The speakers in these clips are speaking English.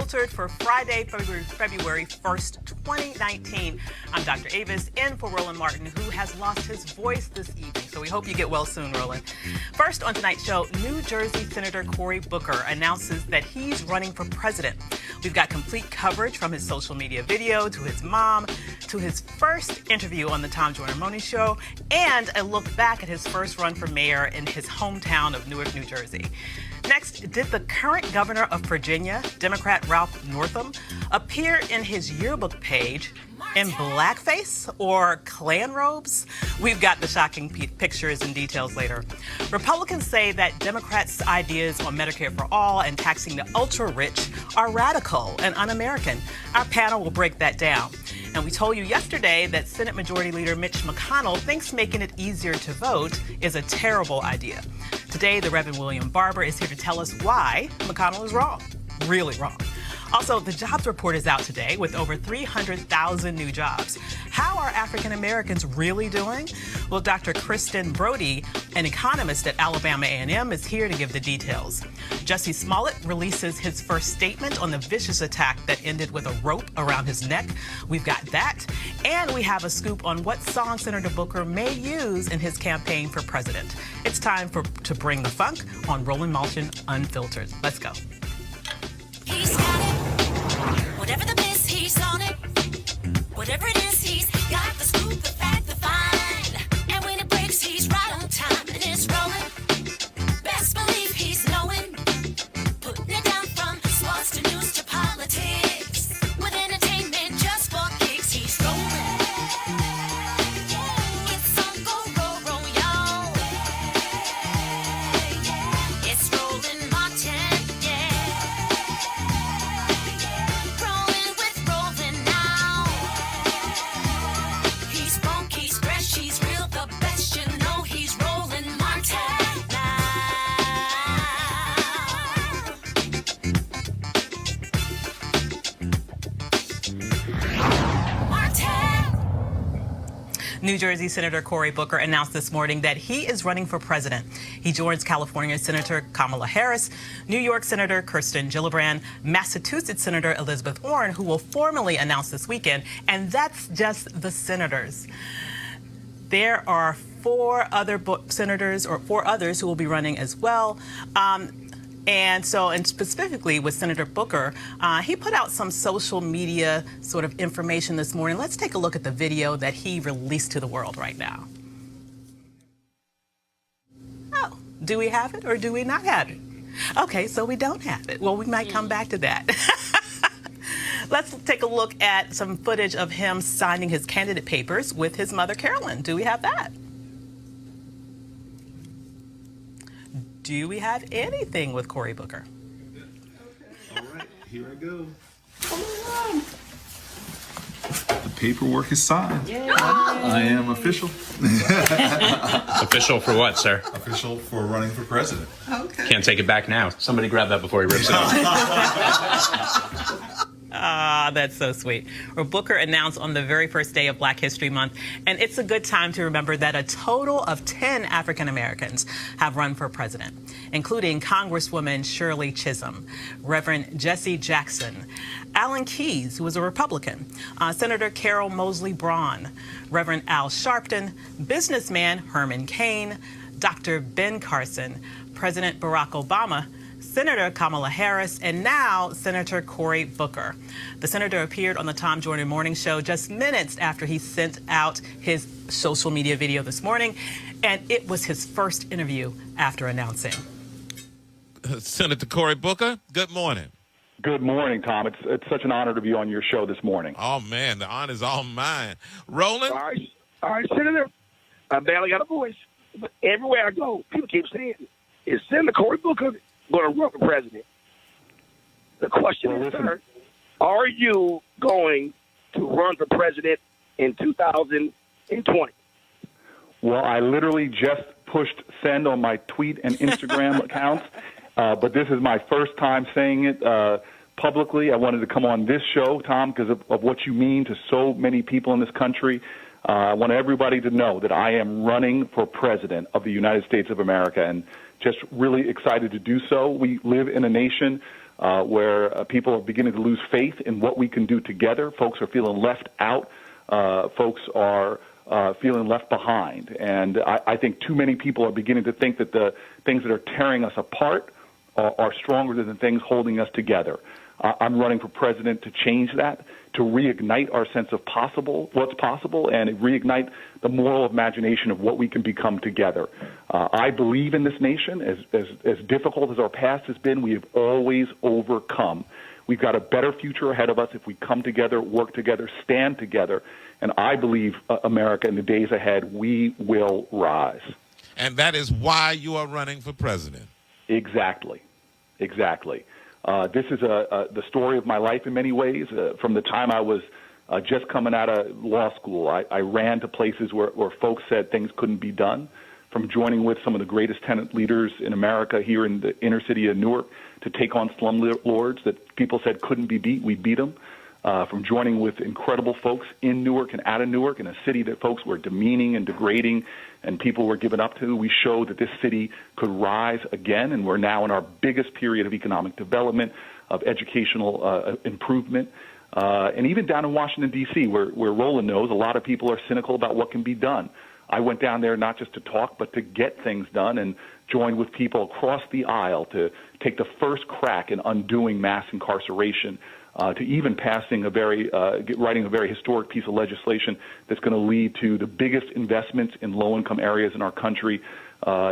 Unfiltered for Friday, February 1st, 2019. I'm Dr. Avis, in for Roland Martin, who has lost his voice this evening. So we hope you get well soon, Roland. First on tonight's show, New Jersey Senator Cory Booker announces that he's running for president. We've got complete coverage from his social media video to his mom, to his first interview on the Tom Joyner Morning Show, and a look back at his first run for mayor in his hometown of Newark, New Jersey. Next, did the current governor of Virginia, Democrat Ralph Northam, appear in his yearbook page in blackface or Klan robes? We've got the shocking pictures and details later. Republicans say that Democrats' ideas on Medicare for all and taxing the ultra-rich are radical and un-American. Our panel will break that down. And we told you yesterday that Senate Majority Leader Mitch McConnell thinks making it easier to vote is a terrible idea. Today, the Reverend William Barber is here to tell us why McConnell is wrong, really wrong. Also, the jobs report is out today with over 300,000 new jobs. How are African Americans really doing? Well, Dr. Kristen Brody, an economist at Alabama A&M, is here to give the details. Jussie Smollett releases his first statement on the vicious attack that ended with a rope around his neck. We've got that. And we have a scoop on what song Senator Booker may use in his campaign for president. It's time to bring the funk on Roland Martin Unfiltered. Let's go. He's got it. Whatever the miss, he's on it. Whatever it is, he's got the scoop, the fact, the find. And when it breaks, he's right on time and it's rolling. Best believe he's knowing. Putting it down from sports to news to politics. With entertainment just for kicks, he's rolling. It's on go, y'all. It's Roland Martin, yeah. Rolling with Roland now. He's funky, he's fresh, he's real, the best, you know he's Roland Martin now. Martin. New Jersey Senator Cory Booker announced this morning that he is running for president. He joins California Senator Kamala Harris, New York Senator Kirsten Gillibrand, Massachusetts Senator Elizabeth Warren, who will formally announce this weekend, and that's just the senators. There are four others who will be running as well. And specifically with Senator Booker, he put out some social media sort of information this morning. Let's take a look at the video that he released to the world right now. Oh, do we have it or do we not have it? Okay, so we don't have it. Well, we might come back to that. Let's take a look at some footage of him signing his candidate papers with his mother, Carolyn. Do we have that? Do we have anything with Cory Booker? All right, here I go. The paperwork is signed. Yay. I am official. Official for what, sir? Official for running for president. Okay. Can't take it back now. Somebody grab that before he rips it off. Ah, that's so sweet. Well, Booker announced on the very first day of Black History Month, and it's a good time to remember that a total of 10 African Americans have run for president, including Congresswoman Shirley Chisholm, Reverend Jesse Jackson, Alan Keyes, who was a Republican, Senator Carol Moseley Braun, Reverend Al Sharpton, businessman Herman Cain, Dr. Ben Carson, President Barack Obama, Senator Kamala Harris, and now Senator Cory Booker. The senator appeared on the Tom Joyner Morning Show just minutes after he sent out his social media video this morning, and it was his first interview after announcing. Senator Cory Booker, good morning. Good morning, Tom. It's such an honor to be on your show this morning. Oh, man, the honor's all mine. Roland? All right, Senator. I barely got a voice. But everywhere I go, people keep saying, is Senator Cory Booker going to run for president? The question is, sir, are you going to run for president in 2020? Well, I literally just pushed send on my tweet and Instagram accounts, but this is my first time saying it publicly. I wanted to come on this show, Tom, because of what you mean to so many people in this country. I want everybody to know that I am running for president of the United States of America, and just really excited to do so. We live in a nation where people are beginning to lose faith in what we can do together. Folks are feeling left out. Folks are feeling left behind. And I think too many people are beginning to think that the things that are tearing us apart are stronger than the things holding us together. I'm running for president to change that, to reignite our sense of what's possible, and reignite the moral imagination of what we can become together. I believe in this nation. As difficult as our past has been, we have always overcome. We've got a better future ahead of us if we come together, work together, stand together. And I believe, America, in the days ahead, we will rise. And that is why you are running for president. Exactly. This is the story of my life in many ways. From the time I was just coming out of law school, I ran to places where folks said things couldn't be done. From joining with some of the greatest tenant leaders in America here in the inner city of Newark to take on slumlords that people said couldn't be beat, we beat them. From joining with incredible folks in Newark and out of Newark, in a city that folks were demeaning and degrading and people were given up to, we showed that this city could rise again, and we're now in our biggest period of economic development, of educational improvement. And even down in Washington, D.C., where Roland knows, a lot of people are cynical about what can be done. I went down there not just to talk, but to get things done, and joined with people across the aisle to take the first crack in undoing mass incarceration, to even writing a very historic piece of legislation that's going to lead to the biggest investments in low-income areas in our country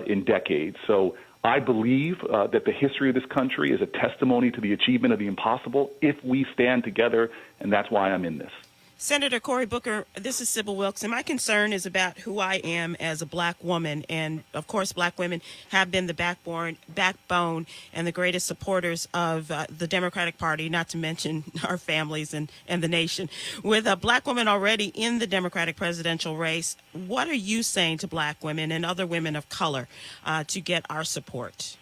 in decades. So I believe that the history of this country is a testimony to the achievement of the impossible if we stand together, and that's why I'm in this. Senator Cory Booker, this is Sybil Wilkes, and my concern is about who I am as a black woman. And, of course, black women have been the backbone and the greatest supporters of the Democratic Party, not to mention our families and the nation. With a black woman already in the Democratic presidential race, what are you saying to black women and other women of color to get our support?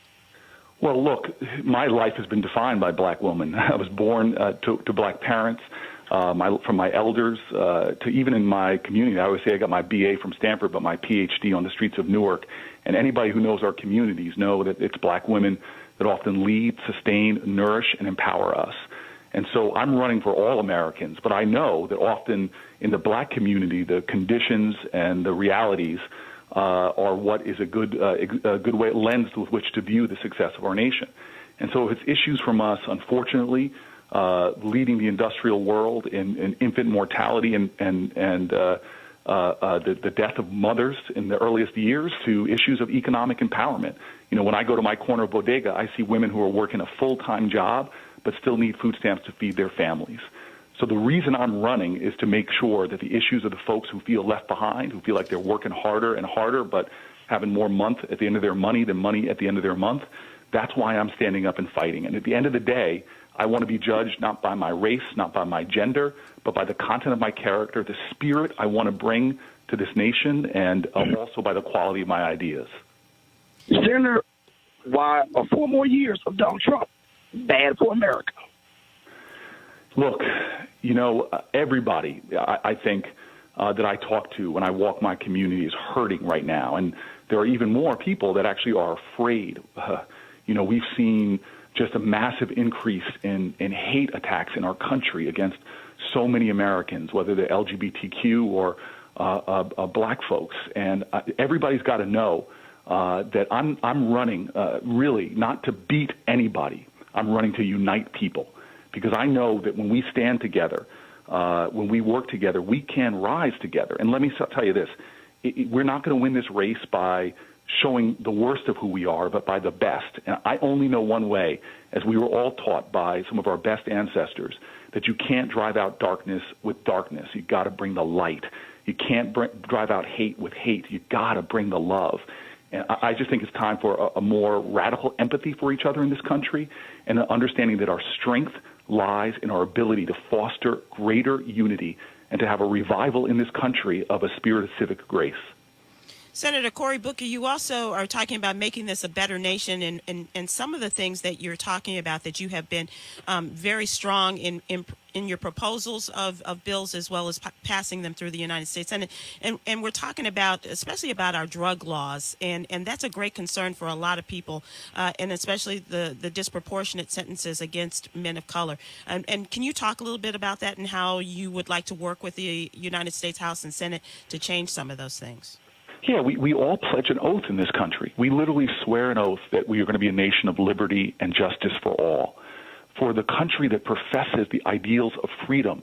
Well, look, my life has been defined by black women. I was born to black parents. From my elders to even in my community. I always say I got my BA from Stanford, but my PhD on the streets of Newark. And anybody who knows our communities know that it's black women that often lead, sustain, nourish, and empower us. And so I'm running for all Americans, but I know that often in the black community, the conditions and the realities are what is a good way, lens with which to view the success of our nation. And so if it's issues from us, unfortunately, leading the industrial world in infant mortality and the death of mothers in the earliest years, to issues of economic empowerment. You know, when I go to my corner bodega, I see women who are working a full-time job but still need food stamps to feed their families. So the reason I'm running is to make sure that the issues of the folks who feel left behind, who feel like they're working harder and harder but having more month at the end of their money than money at the end of their month, that's why I'm standing up and fighting. And at the end of the day, I want to be judged not by my race, not by my gender, but by the content of my character, the spirit I want to bring to this nation, and also by the quality of my ideas. Senator, why are 4 more years of Donald Trump bad for America? Look, you know, everybody, I think, that I talk to when I walk my community is hurting right now. And there are even more people that actually are afraid. You know, we've seen just a massive increase in hate attacks in our country against so many Americans, whether they're LGBTQ or black folks. And everybody's got to know that I'm running really not to beat anybody. I'm running to unite people, because I know that when we stand together, when we work together, we can rise together. And let me tell you this, we're not going to win this race by showing the worst of who we are, but by the best. And I only know one way, as we were all taught by some of our best ancestors, that you can't drive out darkness with darkness. You got to bring the light. You can't drive out hate with hate. You got to bring the love. And I just think it's time for a more radical empathy for each other in this country, and an understanding that our strength lies in our ability to foster greater unity and to have a revival in this country of a spirit of civic grace. Senator Cory Booker, you also are talking about making this a better nation, and some of the things that you're talking about that you have been very strong in your proposals of bills, as well as passing them through the United States Senate. And we're talking about, especially about our drug laws, and that's a great concern for a lot of people, and especially the disproportionate sentences against men of color. And can you talk a little bit about that and how you would like to work with the United States House and Senate to change some of those things? Yeah, we all pledge an oath in this country. We literally swear an oath that we are going to be a nation of liberty and justice for all. For the country that professes the ideals of freedom,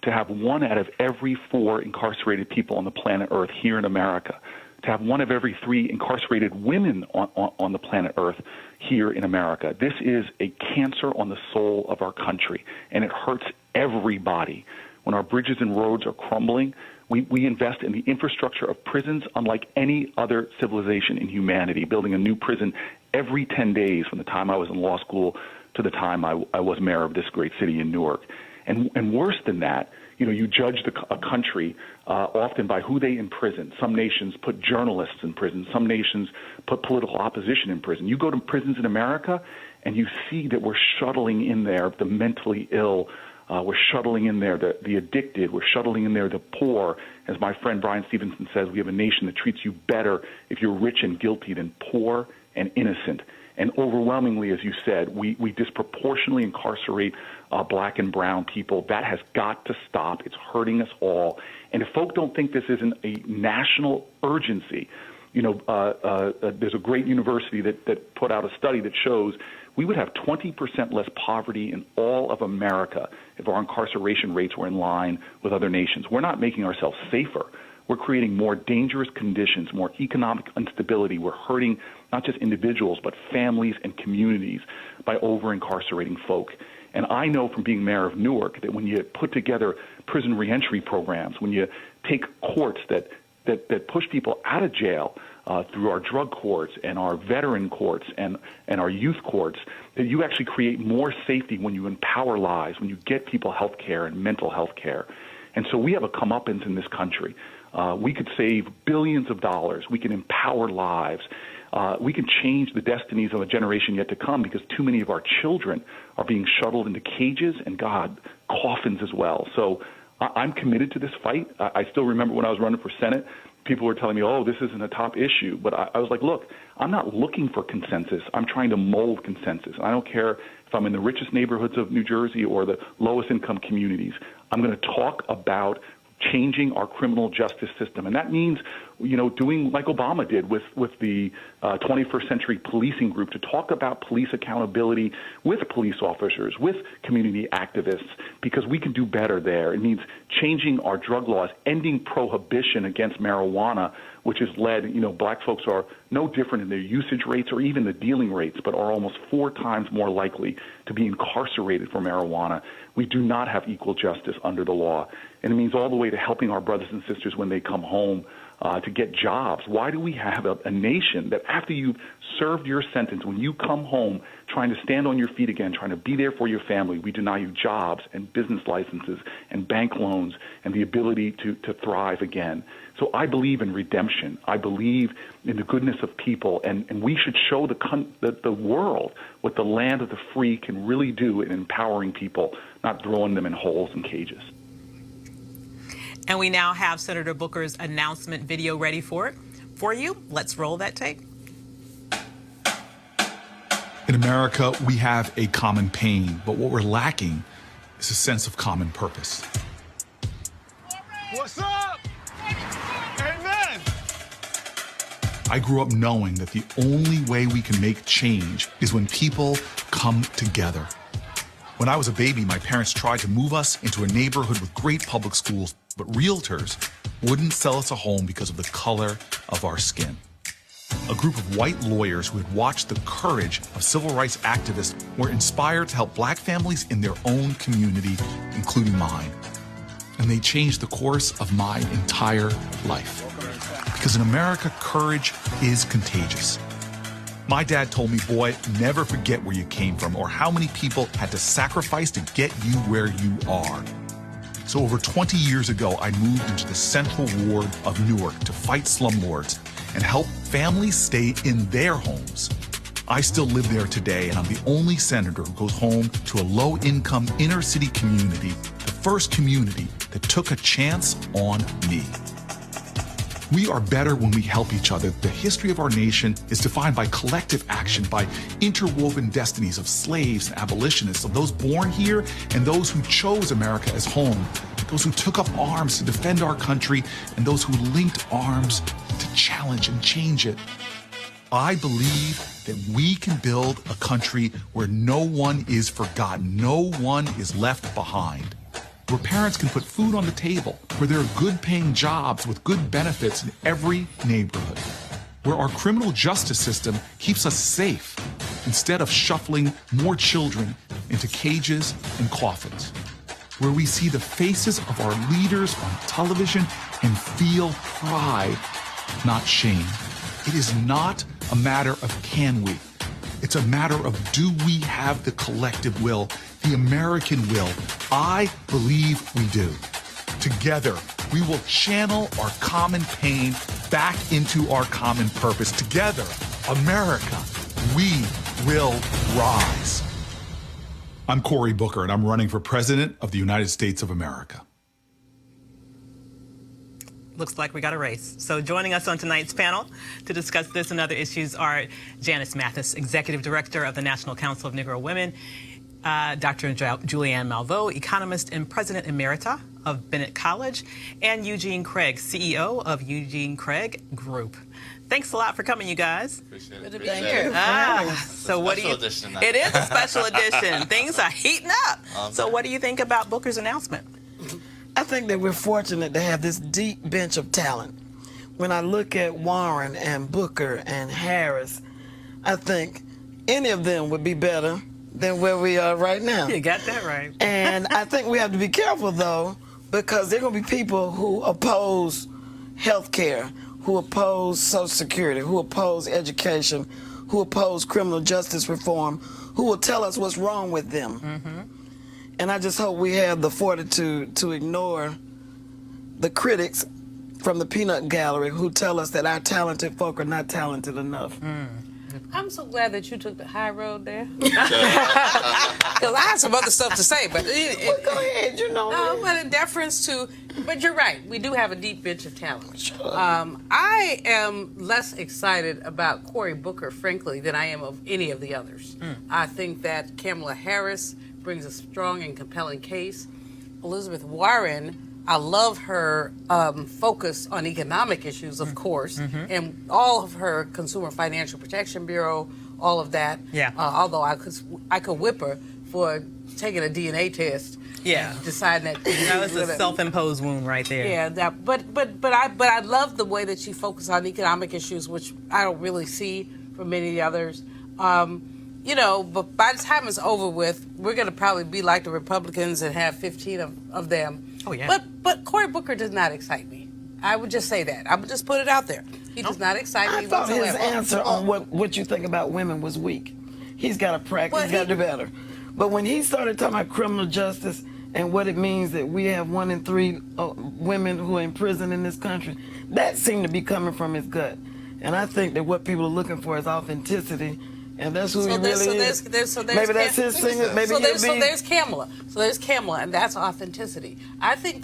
to have 1 out of every 4 incarcerated people on the planet Earth here in America, to have 1 of every 3 incarcerated women on the planet Earth here in America. This is a cancer on the soul of our country, and it hurts everybody. When our bridges and roads are crumbling, we invest in the infrastructure of prisons unlike any other civilization in humanity, building a new prison every 10 days from the time I was in law school to the time I was mayor of this great city in Newark. And worse than that, you judge a country often by who they imprison. Some nations put journalists in prison. Some nations put political opposition in prison. You go to prisons in America, and you see that we're shuttling in there the mentally ill. We're shuttling in there the addicted. We're shuttling in there the poor. As my friend Brian Stevenson says, we have a nation that treats you better if you're rich and guilty than poor and innocent. And overwhelmingly, as you said, we disproportionately incarcerate black and brown people. That has got to stop. It's hurting us all. And if folk don't think this isn't a national urgency, there's a great university that put out a study that shows we would have 20% less poverty in all of America if our incarceration rates were in line with other nations. We're not making ourselves safer. We're creating more dangerous conditions, more economic instability. We're hurting not just individuals, but families and communities by over-incarcerating folk. And I know from being mayor of Newark that when you put together prison reentry programs, when you take courts that push people out of jail through our drug courts and our veteran courts and our youth courts, that you actually create more safety when you empower lives, when you get people health care and mental health care. And so we have a comeuppance in this country. We could save billions of dollars. We can empower lives. We can change the destinies of a generation yet to come because too many of our children are being shuttled into cages and, God, coffins as well. So I'm committed to this fight. I still remember when I was running for Senate, people were telling me, oh, this isn't a top issue. But I was like, look, I'm not looking for consensus. I'm trying to mold consensus. I don't care if I'm in the richest neighborhoods of New Jersey or the lowest income communities. I'm going to talk about changing our criminal justice system. And that means, doing like Obama did with the 21st Century Policing Group to talk about police accountability with police officers, with community activists, because we can do better there. It means changing our drug laws, ending prohibition against marijuana, which has led, black folks are no different in their usage rates or even the dealing rates, but are almost 4 times more likely to be incarcerated for marijuana. We do not have equal justice under the law. And it means all the way to helping our brothers and sisters when they come home to get jobs. Why do we have a nation that after you've served your sentence, when you come home trying to stand on your feet again, trying to be there for your family, we deny you jobs and business licenses and bank loans and the ability to thrive again? So I believe in redemption. I believe in the goodness of people, and we should show the world what the land of the free can really do in empowering people, not throwing them in holes and cages. And we now have Senator Booker's announcement video ready for you. Let's roll that tape. In America, we have a common pain, but what we're lacking is a sense of common purpose. What's up? Amen. I grew up knowing that the only way we can make change is when people come together. When I was a baby, my parents tried to move us into a neighborhood with great public schools, but realtors wouldn't sell us a home because of the color of our skin. A group of white lawyers who had watched the courage of civil rights activists were inspired to help black families in their own community, including mine. And they changed the course of my entire life. Because in America, courage is contagious. My dad told me, boy, never forget where you came from or how many people had to sacrifice to get you where you are. So over 20 years ago, I moved into the Central Ward of Newark to fight slumlords and help families stay in their homes. I still live there today, and I'm the only senator who goes home to a low-income inner-city community, the first community that took a chance on me. We are better when we help each other. The history of our nation is defined by collective action, by interwoven destinies of slaves and abolitionists, of those born here and those who chose America as home, those who took up arms to defend our country, and those who linked arms to challenge and change it. I believe that we can build a country where no one is forgotten, no one is left behind, where parents can put food on the table, where there are good-paying jobs with good benefits in every neighborhood, where our criminal justice system keeps us safe instead of shuffling more children into cages and coffins, where we see the faces of our leaders on television and feel pride, not shame. It is not a matter of can we. It's a matter of do we have the collective will, the American will. I believe we do. Together, we will channel our common pain back into our common purpose. Together, America, we will rise. I'm Cory Booker, and I'm running for President of the United States of America. Looks like we got a race. So joining us on tonight's panel to discuss this and other issues are Janice Mathis, Executive Director of the National Council of Negro Women, Dr. Julianne Malveaux, Economist and President Emerita of Bennett College, and Eugene Craig, CEO of Eugene Craig Group. Thanks a lot for coming, you guys. Appreciate it. Thank you. So what do you? It is a special edition. Things are heating up. So what do you think about Booker's announcement? I think that we're fortunate to have this deep bench of talent. When I look at Warren and Booker and Harris, I think any of them would be better than where we are right now. You got that right. And I think we have to be careful, though, because there are going to be people who oppose health care, who oppose Social Security, who oppose education, who oppose criminal justice reform, who will tell us what's wrong with them. Mm-hmm. And I just hope we have the fortitude to ignore the critics from the peanut gallery who tell us that our talented folk are not talented enough. I'm so glad that you took the high road there. Because I have some other stuff to say, but well, go ahead, you know. No, but in deference to, but you're right. We do have a deep bench of talent. Sure. I am less excited about Cory Booker, frankly, than I am of any of the others. I think that Kamala Harris brings a strong and compelling case. Elizabeth Warren, I love her focus on economic issues, of course, and all of her Consumer Financial Protection Bureau, all of that. Yeah. Although I could whip her for taking a DNA test. Yeah. Deciding that that was a self-imposed wound right there. Yeah. But I love the way that she focused on economic issues, which I don't really see from many of the others. You know, but by the time it's over with, we're going to probably be like the Republicans and have 15 of them. Oh, yeah. But Cory Booker does not excite me. I would just say that. I would just put it out there. He does not excite me I thought whatsoever. his answer on what you think about women was weak. He's got to practice, he's got to do better. But when he started talking about criminal justice and what it means that we have 1 in 3 women who are in prison in this country, that seemed to be coming from his gut. And I think that what people are looking for is authenticity. And that's who he really is. Maybe that's his singer. Maybe so there's Kamala. So there's Kamala, and that's authenticity. I think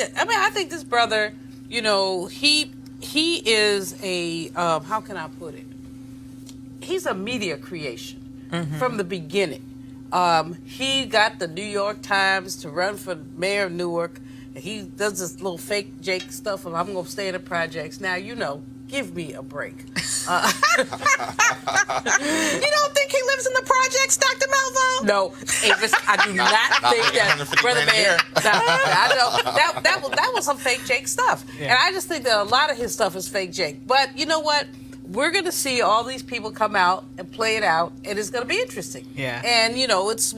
this brother, you know, he is a how can I put it? He's a media creation from the beginning. He got the New York Times to run for mayor of Newark. And he does this little fake Jake stuff of I'm going to stay in the projects. Now, you know, give me a break. You don't think he lives in the projects, Dr. Malveaux? No, Avis, I do not think that, brother man. I know that was some fake Jake stuff, and I just think that a lot of his stuff is fake Jake. But you know what? We're going to see all these people come out and play it out, and it's going to be interesting. Yeah. And you know, it's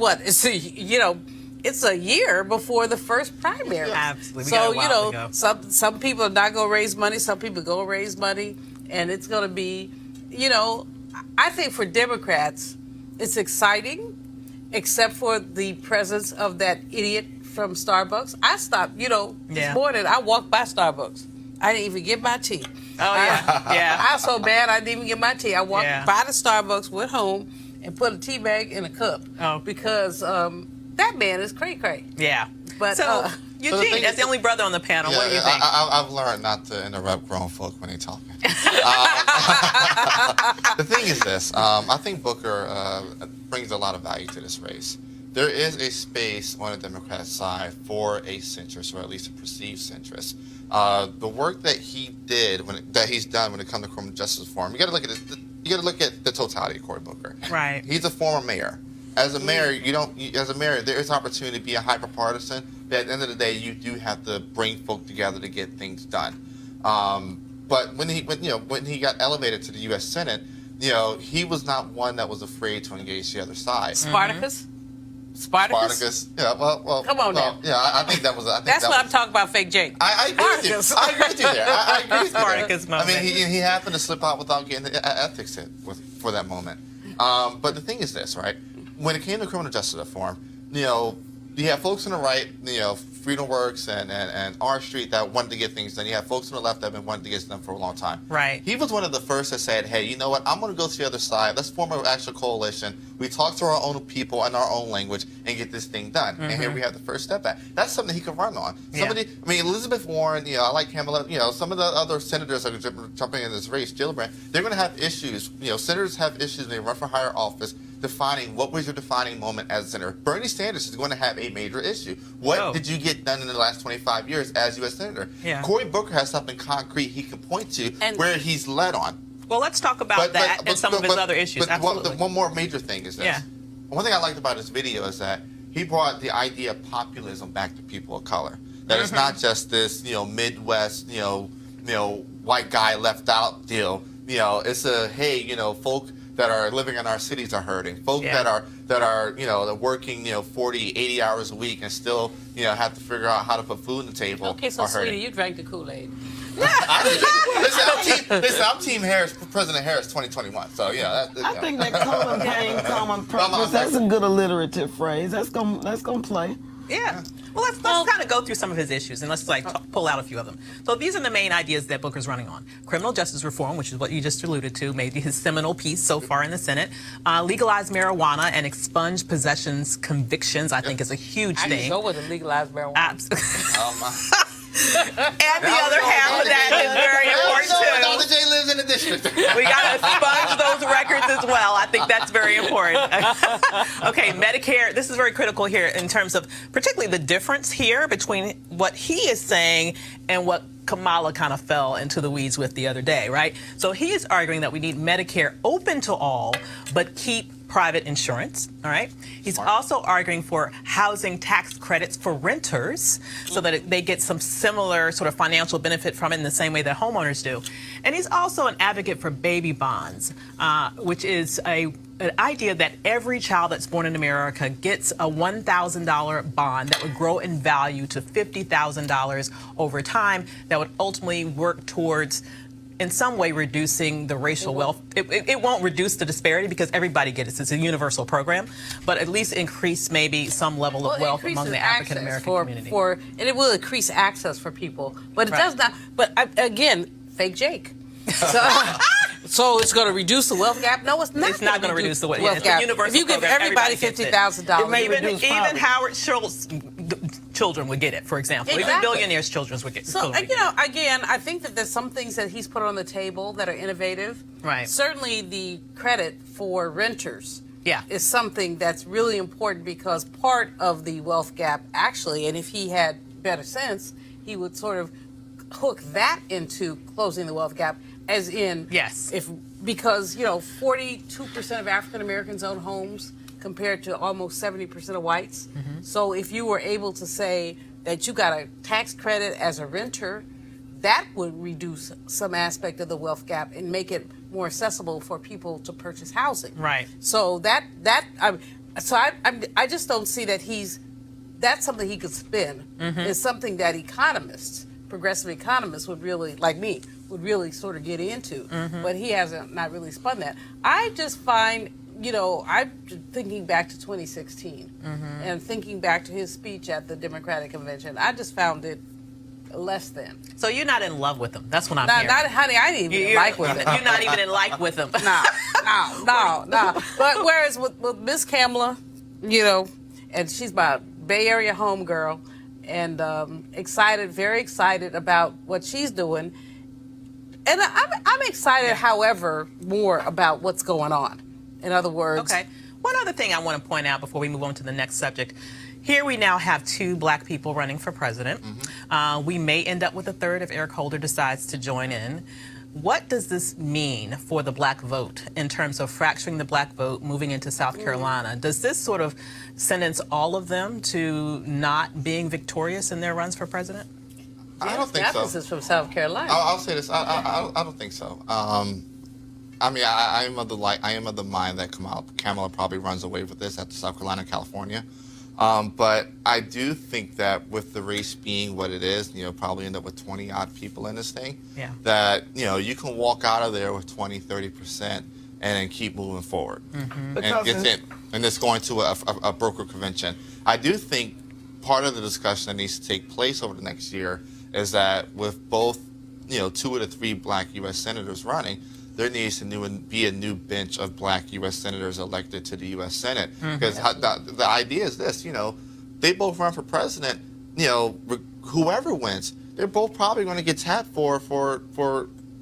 a year before the first primary. Absolutely. So you know, some people are not going to raise money. Some people go raise money. And it's going to be, you know, I think for Democrats, it's exciting, except for the presence of that idiot from Starbucks. I stopped, you know, this morning, I walked by Starbucks. I didn't even get my tea. Oh, yeah. Yeah. I was so bad I didn't even get my tea. I walked Yeah. by the Starbucks, went home, and put a tea bag in a cup. Oh. Because that man is cray-cray. Yeah. But, so, Eugene, as the only brother on the panel, what do you think? I've learned not to interrupt grown folk when they're talking. The thing is this. I think Booker brings a lot of value to this race. There is a space on the Democrat side for a centrist, or at least a perceived centrist. The work that he did, that he's done when it comes to criminal justice reform, you got to look at this. You got to look at the totality of Cory Booker. Right. He's a former mayor. As a mayor, there is opportunity to be a hyper-partisan, but at the end of the day, you do have to bring folk together to get things done. But when he got elevated to the U.S. Senate, he was not one that was afraid to engage the other side. Spartacus? Spartacus? Yeah, well. Come on now. Yeah, I think that was. That's what I'm talking about, fake Jake. I agree with you. I agree with you there. I agree with you there. Spartacus moment. I mean, he happened to slip out without getting the ethics hit for that moment. But the thing is this, right? When it came to criminal justice reform, you have folks on the right, Freedom Works and R Street that wanted to get things done. You have folks on the left that have been wanting to get done for a long time. Right. He was one of the first that said, hey, you know what? I'm going to go to the other side. Let's form an actual coalition. We talk to our own people and our own language and get this thing done. And here we have the first step back. That's something he could run on. Elizabeth Warren, I like Kamala, some of the other senators that are jumping in this race, Gillibrand, they're going to have issues. Senators have issues when they run for higher office defining what was your defining moment as a senator. Bernie Sanders is going to have a major issue. What did you get done in the last 25 years as U.S. Senator? Yeah. Cory Booker has something concrete he can point to where he's led on. Well, let's talk about that and some of his other issues. Absolutely. One more major thing is this. Yeah. One thing I liked about his video is that he brought the idea of populism back to people of color. That it's not just this, Midwest, white guy left out deal. It's a, hey, folk that are living in our cities are hurting. Folk that are they're working 40, 80 hours a week and still have to figure out how to put food on the table. Okay, so are hurting. sweetie, you drank the Kool-Aid. Listen, I'm Team Harris, President Harris 2021. So I think that common purpose, that's a good alliterative phrase. That's gonna play. Yeah. Well, let's kind of go through some of his issues and let's pull out a few of them. So these are the main ideas that Booker's running on. Criminal justice reform, which is what you just alluded to, maybe his seminal piece so far in the Senate. Legalize marijuana and expunge possessions convictions, I think is a huge thing. I can go with a legalized marijuana. Absolutely. And the other half of that is very important too. Dr. J lives in the district. We got to expunge those records as well. I think that's very important. Okay, Medicare. This is very critical here in terms of particularly the difference here between what he is saying and what Kamala kind of fell into the weeds with the other day, right? So he is arguing that we need Medicare open to all, but keep private insurance, all right? He's also arguing for housing tax credits for renters so that they get some similar sort of financial benefit from it in the same way that homeowners do. And he's also an advocate for baby bonds, which is an idea that every child that's born in America gets a $1,000 bond that would grow in value to $50,000 over time that would ultimately work towards in some way reducing the racial wealth. It won't reduce the disparity because everybody gets it. It's a universal program, but at least increase maybe some level of wealth among the African American community. And it will increase access for people, but it does not. But again, fake Jake. So it's going to reduce the wealth gap? No, it's not. It's not going to reduce the wealth gap. If you give everybody $50,000, even Howard Schultz children would get it, for example. Exactly. Even billionaires' children would get it. So, again, I think that there's some things that he's put on the table that are innovative. Right. Certainly the credit for renters is something that's really important because part of the wealth gap, actually, and if he had better sense, he would sort of hook that into closing the wealth gap, as in, because 42% of African Americans own homes compared to almost 70% of whites. So if you were able to say that you got a tax credit as a renter, that would reduce some aspect of the wealth gap and make it more accessible for people to purchase housing. Right. So I just don't see that that's something he could spin. It's something that progressive economists would really, like me, would really sort of get into. But he hasn't not really spun that. I just find, I'm thinking back to 2016 and thinking back to his speech at the Democratic Convention. I just found it less than. So you're not in love with them. That's what I'm hearing. Honey, I didn't even like with it. You're not even in like with them. No. But whereas with Miss Kamala, and she's my Bay Area homegirl, and very excited about what she's doing. And I'm excited, however, more about what's going on. In other words. Okay. One other thing I want to point out before we move on to the next subject. Here we now have 2 black people running for president. We may end up with a third if Eric Holder decides to join in. What does this mean for the black vote in terms of fracturing the black vote moving into South Carolina? Does this sort of sentence all of them to not being victorious in their runs for president? I don't think so. This is from South Carolina. I'll say this. I don't think so. I am of the mind that Kamala probably runs away with this after South Carolina, California. But I do think that with the race being what it is, probably end up with 20 odd people in this thing. Yeah. That you can walk out of there with 20-30% and then keep moving forward. And it's going to a broker convention. I do think part of the discussion that needs to take place over the next year is that with both 2 of the 3 black U.S. senators running, there needs to be a new bench of black U.S. senators elected to the U.S. Senate. Because the idea is this, they both run for president, whoever wins, they're both probably going to get tapped for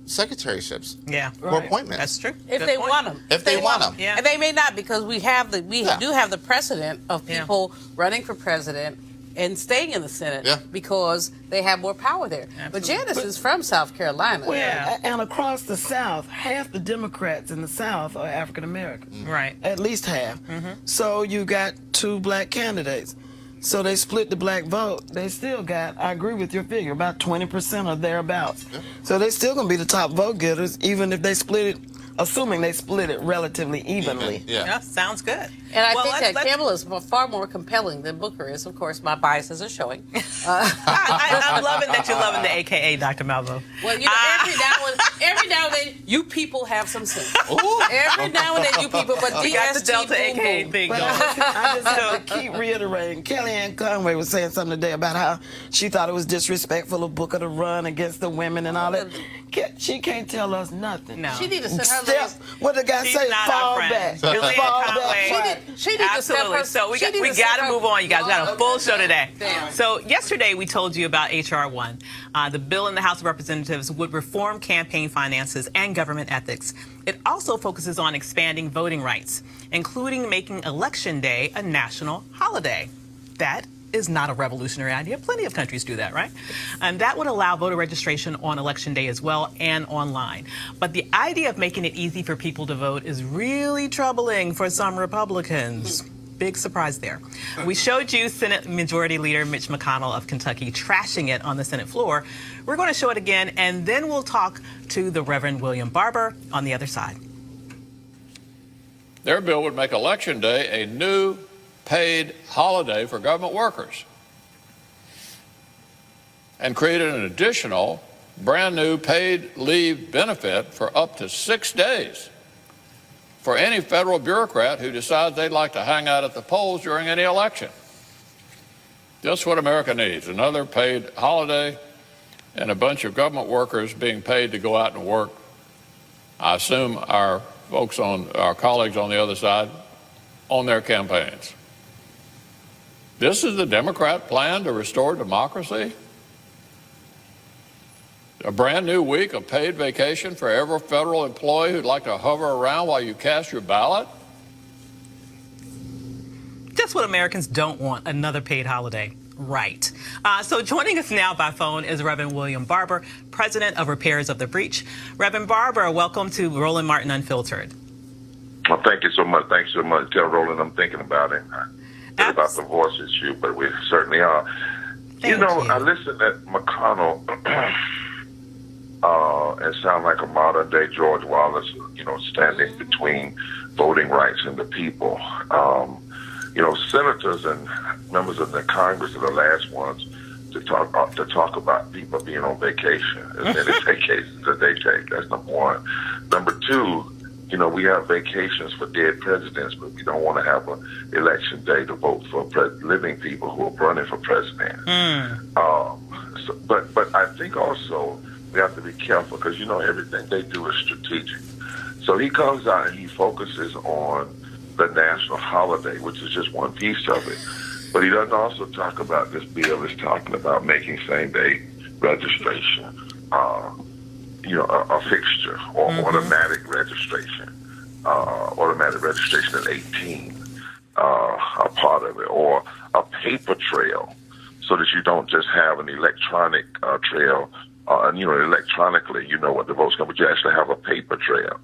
secretaryships. Yeah. For appointments. That's true. If they want them. If they want them. Yeah. And they may not, because we do have the precedent of people running for president and staying in the Senate because they have more power there. Absolutely. But Janice is from South Carolina. Well, and across the South, half the Democrats in the South are African American. Right. At least half. So you got 2 black candidates. So they split the black vote. They still got, I agree with your figure, about 20% or thereabouts. So they still going to be the top vote getters, even if they split it, assuming they split it relatively evenly. Yeah, sounds good. And I think that Kamala is far more compelling than Booker is. Of course, my biases are showing. I'm loving that you're loving the AKA, Dr. Malvo. Well, every now and then, you people have some sense. Every now and then, you people, but we got the Delta AKA thing going. I just have to keep reiterating. Kellyanne Conway was saying something today about how she thought it was disrespectful of Booker to run against the women and all that. She can't tell us nothing. No. She need to send her what the guy say? Fall back. Kellyanne Conway. She needs to step her. So we got to move on, you guys. We got a full show today. So yesterday we told you about H.R. 1. The bill in the House of Representatives would reform campaign finances and government ethics. It also focuses on expanding voting rights, including making Election Day a national holiday. That is not a revolutionary idea. Plenty of countries do that, right? And that would allow voter registration on Election Day as well and online. But the idea of making it easy for people to vote is really troubling for some Republicans. Big surprise there. We showed you Senate Majority Leader Mitch McConnell of Kentucky trashing it on the Senate floor. We're going to show it again, and then we'll talk to the Reverend William Barber on the other side. Their bill would make Election Day a new paid holiday for government workers and created an additional brand new paid leave benefit for up to 6 days for any federal bureaucrat who decides they'd like to hang out at the polls during any election. Just what America needs, another paid holiday and a bunch of government workers being paid to go out and work. I assume our colleagues on the other side on their campaigns. This is the Democrat plan to restore democracy? A brand new week of paid vacation for every federal employee who'd like to hover around while you cast your ballot? Just what Americans don't want, another paid holiday. Right. So joining us now by phone is Reverend William Barber, President of Repairers of the Breach. Reverend Barber, welcome to Roland Martin Unfiltered. Well, thank you so much. Thanks so much. Tell Roland I'm thinking about it. About the voice issue, but we certainly are. Thank you. I listened at McConnell and sound like a modern day George Wallace, standing between voting rights and the people. Senators and members of the Congress are the last ones to talk about people being on vacation, as many vacations that they take. That's number one. Number two, we have vacations for dead presidents, but we don't want to have an election day to vote for living people who are running for president. but I think also we have to be careful because everything they do is strategic. So he comes out and he focuses on the national holiday, which is just one piece of it. But he doesn't also talk about this bill is talking about making same-day registration, a fixture or automatic registration at 18, a part of it, or a paper trail, so that you don't just have an electronic trail, electronically, what the vote's going to be, but you actually have a paper trail.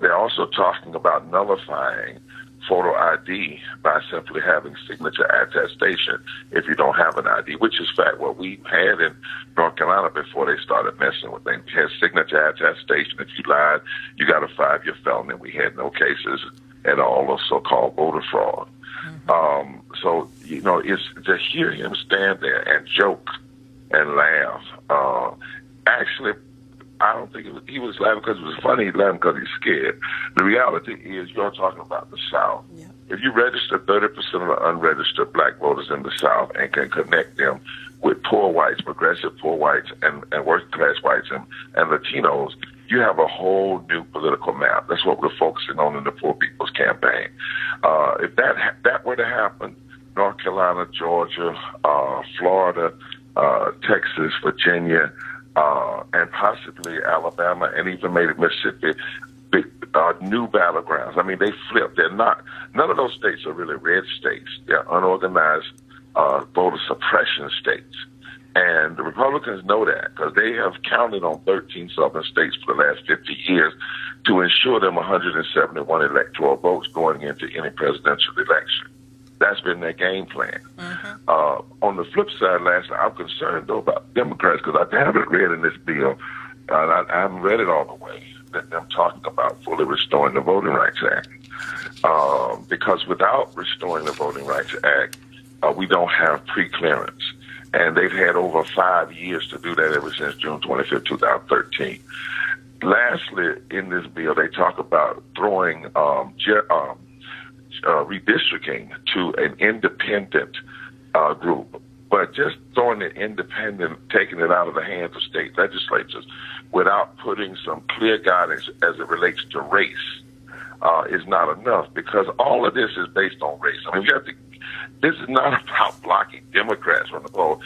They're also talking about nullifying photo ID by simply having signature attestation if you don't have an ID, which is fact what we had in North Carolina before they started messing with things. We had signature attestation. If you lied, you got a 5-year felony. We had no cases at all of so-called voter fraud. So, it's to hear him stand there and joke and laugh. Actually, I don't think he was laughing because it was funny. He laughing because he's scared. The reality is, you're talking about the South. Yeah. If you register 30% of the unregistered black voters in the South and can connect them with poor whites, progressive poor whites, and working class whites and Latinos, you have a whole new political map. That's what we're focusing on in the Poor People's Campaign. If that were to happen, North Carolina, Georgia, Florida, Texas, Virginia, and possibly Alabama, and even maybe Mississippi, new battlegrounds. I mean, they flip. They're not. None of those states are really red states. They're unorganized voter suppression states, and the Republicans know that because they have counted on 13 southern states for the last 50 years to ensure them 171 electoral votes going into any presidential election. That's been their game plan. On the flip side, I'm concerned, though, about Democrats because I haven't read in this bill, and I haven't read it all the way, that them talking about fully restoring the Voting Rights Act. Because without restoring the Voting Rights Act, we don't have pre-clearance. And they've had over 5 years to do that ever since June 25th, 2013. Lastly, in this bill, they talk about throwing redistricting to an independent group, but just throwing it independent, taking it out of the hands of state legislatures without putting some clear guidance as it relates to race is not enough, because all of this is based on race. I mean, this is not about blocking Democrats from the vote.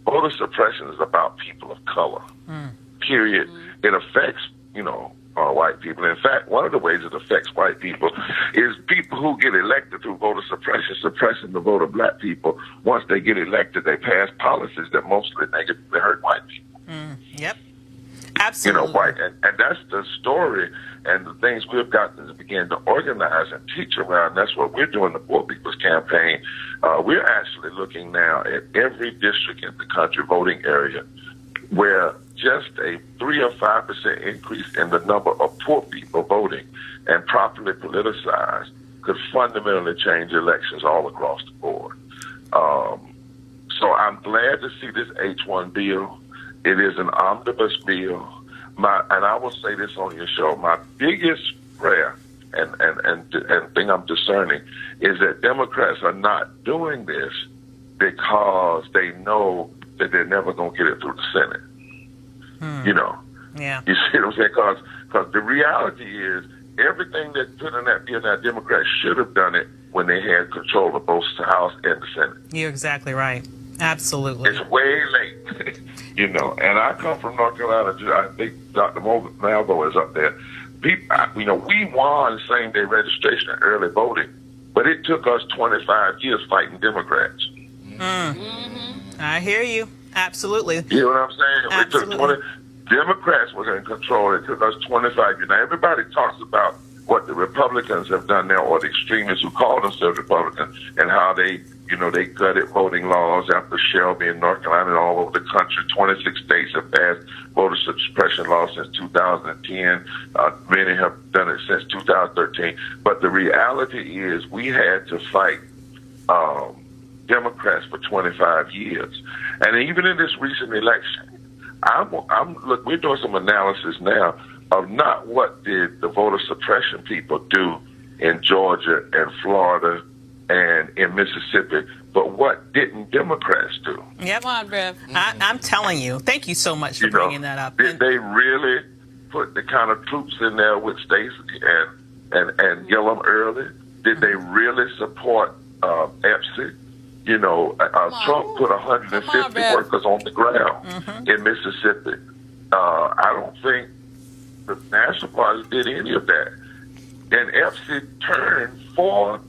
Voter suppression is about people of color, period. It affects, white people. In fact, one of the ways it affects white people is people who get elected through voter suppression, suppressing the vote of black people. Once they get elected, they pass policies that mostly negatively hurt white people. Yep. Absolutely. White. And that's the story and the things we've got to begin to organize and teach around. That's what we're doing, the Poor People's Campaign. We're actually looking now at every district in the country, voting area, where just a 3 or 5% increase in the number of poor people voting and properly politicized could fundamentally change elections all across the board. So I'm glad to see this H1 bill. It is an omnibus bill. And I will say this on your show, my biggest prayer and thing I'm discerning is that Democrats are not doing this because they know that they're never going to get it through the Senate. Yeah. You see what I'm saying? Because the reality is everything that's put in that bill, now Democrats should have done it when they had control of both the House and the Senate. You're exactly right. Absolutely. It's way late, And I come from North Carolina. I think Dr. Malvo is up there. We won same-day registration and early voting, but it took us 25 years fighting Democrats. I hear you. Absolutely. You know what I'm saying? Absolutely. It took Democrats were in control. It took us 25 years. Now, everybody talks about what the Republicans have done now, or the extremists who call themselves Republicans, and how they gutted voting laws after Shelby in North Carolina and all over the country. 26 states have passed voter suppression laws since 2010. Many have done it since 2013. But the reality is we had to fight Democrats for 25 years. And even in this recent election, look, we're doing some analysis now of not what did the voter suppression people do in Georgia and Florida and in Mississippi. But what didn't Democrats do? Yep. Come on, Rev. I'm telling you. Thank you so much for bringing that up. Did they really put the kind of troops in there with Stacey and Gillum early? Did they really support EPSI? Trump put 150 workers on the ground in Mississippi. I don't think the National Party did any of that. And EPSI turned 4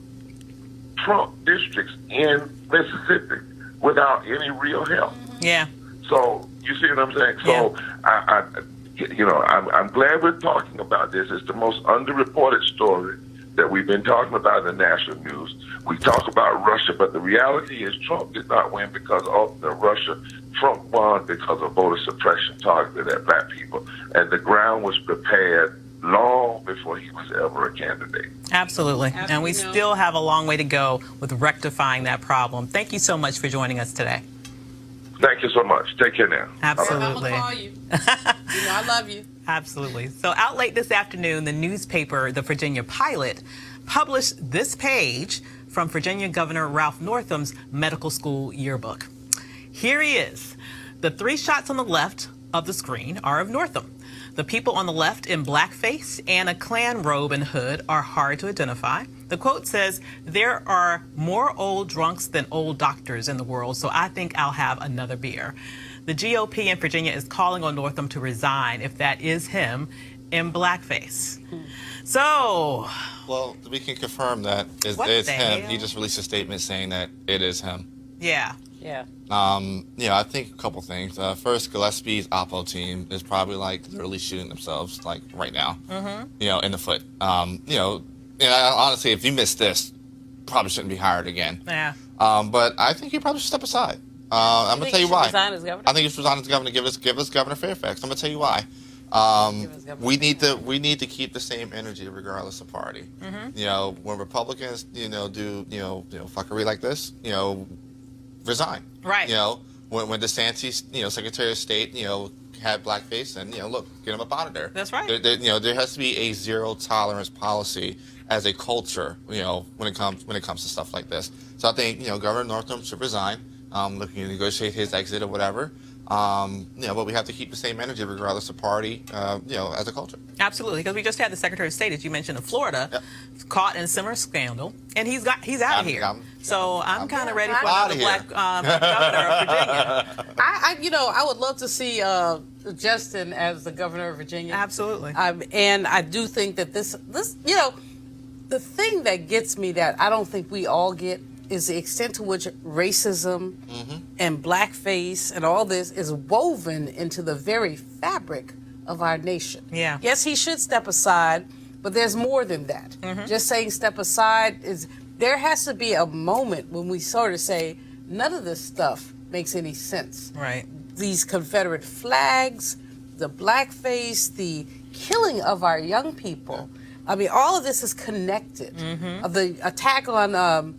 Trump districts in Mississippi without any real help. Yeah. So you see what I'm saying? So I'm glad we're talking about this. It's the most underreported story that we've been talking about in the national news. We talk about Russia, but the reality is Trump did not win because of the Russia. Trump won because of voter suppression targeted at black people. And the ground was prepared long before he was ever a candidate. Absolutely. And we still have a long way to go with rectifying that problem. Thank you so much for joining us today. Thank you so much. Take care now. Absolutely. I'm going to call you. I love you. Absolutely. So out late this afternoon, the newspaper, the Virginia Pilot, published this page from Virginia Governor Ralph Northam's medical school yearbook. Here he is. The 3 shots on the left of the screen are of Northam. The people on the left in blackface and a Klan robe and hood are hard to identify. The quote says, "There are more old drunks than old doctors in the world, so I think I'll have another beer." The GOP in Virginia is calling on Northam to resign if that is him in blackface. So... Well, we can confirm that it's him. He just released a statement saying that it is him. Yeah. Yeah. I think a couple things. First, Gillespie's Oppo team is probably literally shooting themselves right now. In the foot. Honestly, if you missed this, probably shouldn't be hired again. Yeah. But I think he probably should step aside. I'm gonna tell you why. Resign as governor? I think he should resign as governor. Give us Governor Fairfax. I'm gonna tell you why. We need to keep the same energy regardless of party. When Republicans do fuckery like this, resign. Right. When DeSantis, Secretary of State, had blackface, and look, get him up out of there. That's right. There has to be a zero tolerance policy as a culture, when it comes to stuff like this. So I think Governor Northam should resign, looking to negotiate his exit or whatever. But we have to keep the same energy regardless of party, as a culture. Absolutely, because we just had the Secretary of State, as you mentioned, of Florida, caught in a similar scandal, and he's out of here. So I'm kind of ready for another black governor of Virginia. I would love to see Justin as the governor of Virginia. Absolutely. And I do think that this, the thing that gets me that I don't think we all get is the extent to which racism and blackface and all this is woven into the very fabric of our nation. Yeah. Yes, he should step aside, but there's more than that. Just saying step aside there has to be a moment when we sort of say none of this stuff makes any sense. Right. These Confederate flags, the blackface, the killing of our young people. I mean, all of this is connected. The attack on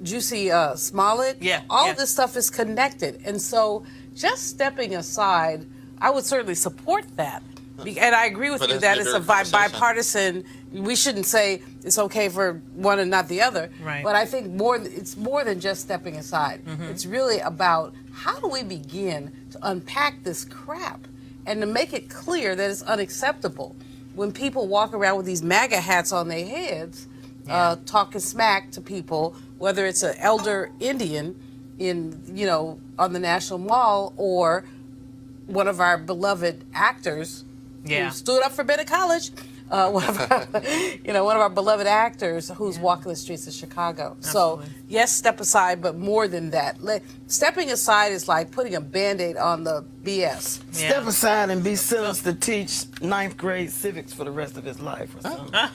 Jussie Smollett, all of this stuff is connected. And so just stepping aside, I would certainly support that. And I agree with you that it's a bipartisan, we shouldn't say it's okay for one and not the other. Right. But I think it's more than just stepping aside. It's really about how do we begin to unpack this crap and to make it clear that it's unacceptable when people walk around with these MAGA hats on their heads, talking smack to people, whether it's an elder Indian on the National Mall or one of our beloved actors who stood up for better college, one of our beloved actors who's walking the streets of Chicago. Absolutely. So yes, step aside, but more than that. Stepping aside is like putting a Band-Aid on the BS. Step aside and be sentenced to teach 9th grade civics for the rest of his life. Or something. I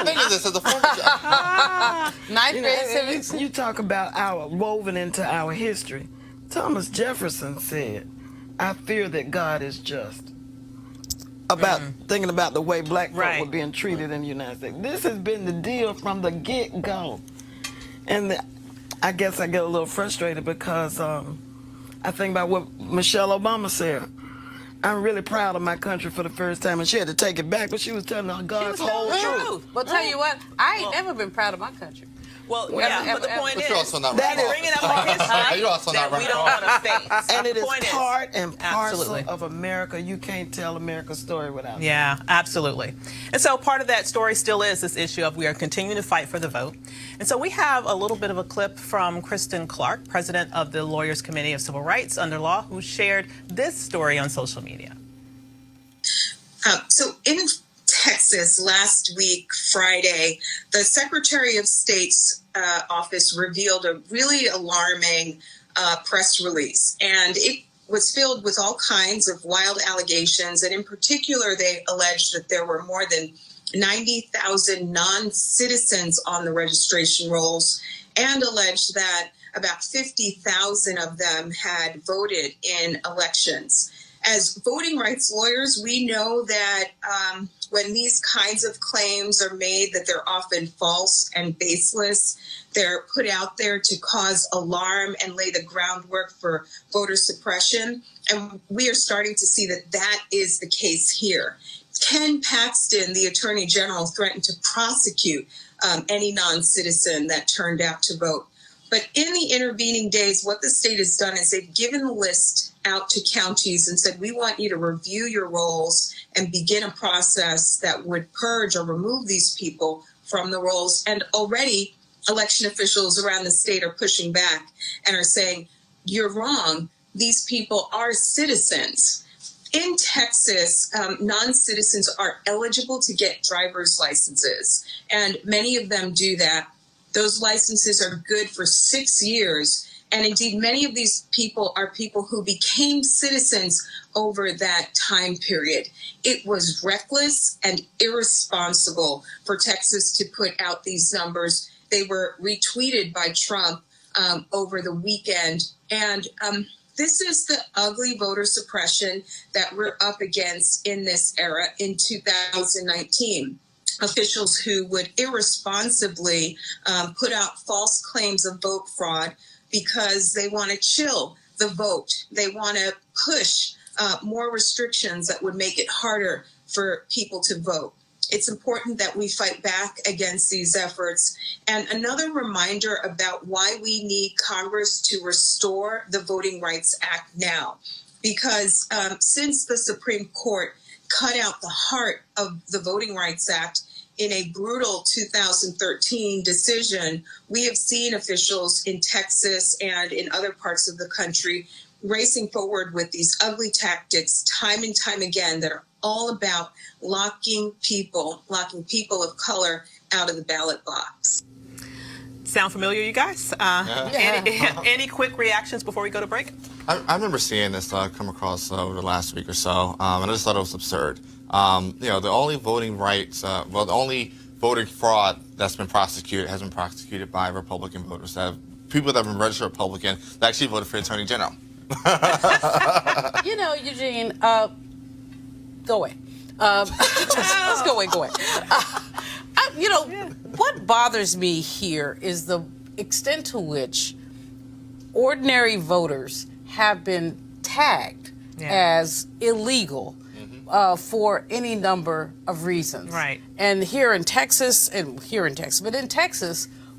think of this as a form of 9th grade civics. You talk about woven into our history. Thomas Jefferson said, "I fear that God is just." Thinking about the way black folk were being treated in the United States. This has been the deal from the get-go. And I guess I get a little frustrated because I think about what Michelle Obama said. I'm really proud of my country for the first time, and she had to take it back, but she was telling God's whole truth. But tell you what, I ain't never been proud of my country. Well, yeah, but the point is, also not that is bringing up a history You're also that not we don't want to face. and it is Point part and parcel Absolutely. of America. You can't tell America's story without it. Yeah, absolutely. And so part of that story still is this issue of we are continuing to fight for the vote. And so we have a little bit of a clip from Kristen Clark, president of the Lawyers Committee of Civil Rights under Law, who shared this story on social media. So in Texas last week, Friday, the Secretary of State's office revealed a really alarming press release. And it was filled with all kinds of wild allegations. And in particular, they alleged that there were more than 90,000 non-citizens on the registration rolls, and alleged that about 50,000 of them had voted in elections. As voting rights lawyers, we know that when these kinds of claims are made, that they're often false and baseless. They're put out there to cause alarm and lay the groundwork for voter suppression. And we are starting to see that that is the case here. Ken Paxton, the Attorney General, threatened to prosecute any non-citizen that turned out to vote. But in the intervening days, what the state has done is they've given the list out to counties and said, we want you to review your rolls and begin a process that would purge or remove these people from the rolls. And already election officials around the state are pushing back and are saying, you're wrong. These people are citizens. In Texas, non-citizens are eligible to get driver's licenses, and many of them do that. Those licenses are good for 6 years. And indeed, many of these people are people who became citizens over that time period. It was reckless and irresponsible for Texas to put out these numbers. They were retweeted by Trump over the weekend. And this is the ugly voter suppression that we're up against in this era in 2019. Officials who would irresponsibly put out false claims of vote fraud because they want to chill the vote. They want to push more restrictions that would make it harder for people to vote. It's important that we fight back against these efforts. And another reminder about why we need Congress to restore the Voting Rights Act now. Because since the Supreme Court cut out the heart of the Voting Rights Act in a brutal 2013 decision, we have seen officials in Texas and in other parts of the country racing forward with these ugly tactics time and time again that are all about locking people of color out of the ballot box. Sound familiar, you guys? Any quick reactions before we go to break? I remember seeing this come across over the last week or so, and I just thought it was absurd. The only voting rights, the only voting fraud that's been prosecuted has been prosecuted by Republican voters. People that have been registered Republican that actually voted for the Attorney General. Eugene, go away. Let's go away. What bothers me here is the extent to which ordinary voters have been tagged as illegal for any number of reasons. Right. And in Texas,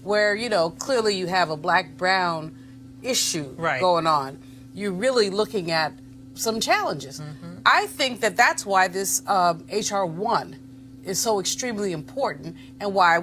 where, clearly you have a black-brown issue going on, you're really looking at some challenges. Mm-hmm. I think that's why this H.R. 1 is so extremely important, and why